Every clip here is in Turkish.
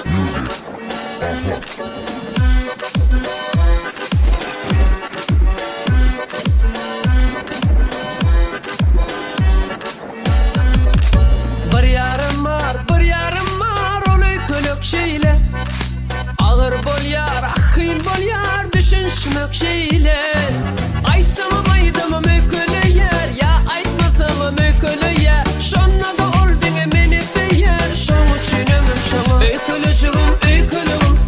Music. Bir yarım var, oluy kölök şeyle. Ağır bol yar, ahil bol yar, düşünşmek şeyle. Aytsam aydım öykölü yer, ya aytmasam öykölü yer. Şonna da oldun meni feyer, şonu çiğnemem şama. Öykölücüğüm, öykölüğüm,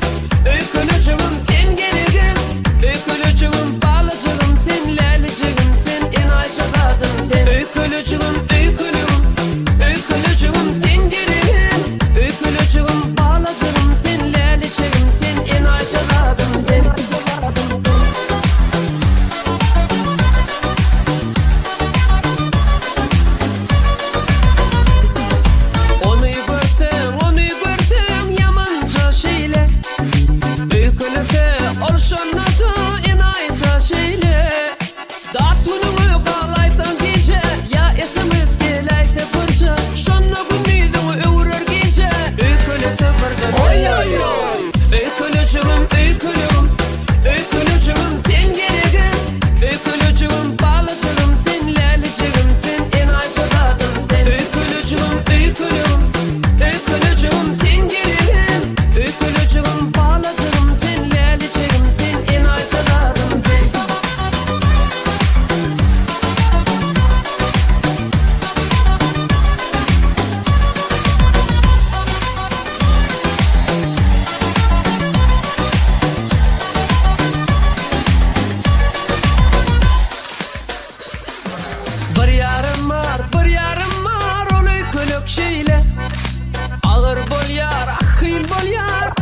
öykölücüğüm sen geligim. Öykölücüğüm, balıcığım sen, leliciğim sen, en aycadadın sen. Öykölücüğüm, öykölüğüm, öykölücüğüm sen geligim. Öykölücüğüm, balıcığım sen, leliciğim sen, en aycadadın sen. Onu görsem yamanca şeyle. Öykülüfe ol şonnadı inayca şeyle. Dartununu kalaysan gece, ya esimiz gelaysa fırça. Şonna günüydü öğrer gece, öykülüfe fırça. Oy oy oy. Öykülücüğüm, öykülüğüm, öykülücüğüm sen geligim. Öykülücüğüm, balıcığım sen, leliciğim sen, en aycadadın sen. Öykülücüğüm, öykülüğüm, öykülücüğüm sen geligim. Öykülücüğüm, balıcığım sen, leliciğim sen, en aycadadın sen. Bir yarım var, oluy kölök şeyle. Ağır bol yar, ahil bol yar.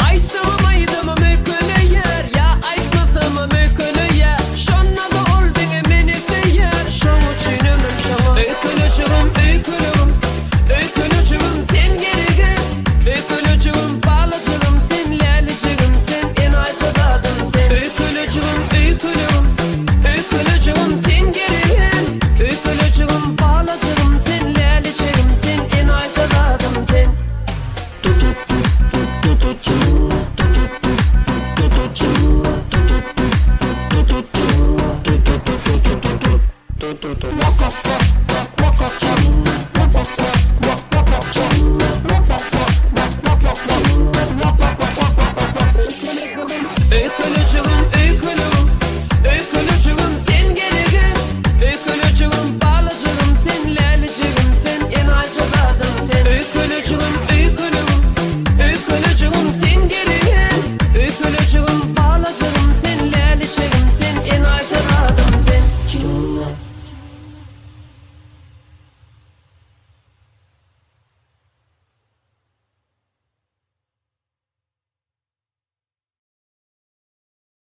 Aytsam aydım öykölü yer, ya aytmasam öykölü yer. Şonna da oldun meni feyer, şonu çiğnemem şama. Öykölücüğüm, öykülüğüm, öykölücüğüm sen geligim. Öykölücüğüm, balıcığım sen, leliciğim sen, en aycadadın sen. Öykölücüğüm, öykülüğüm, öykölücüğüm sen geligim. Öykölücüğüm, balıcığım sen, leliciğim sen, en aycadadın sen. What the fuck?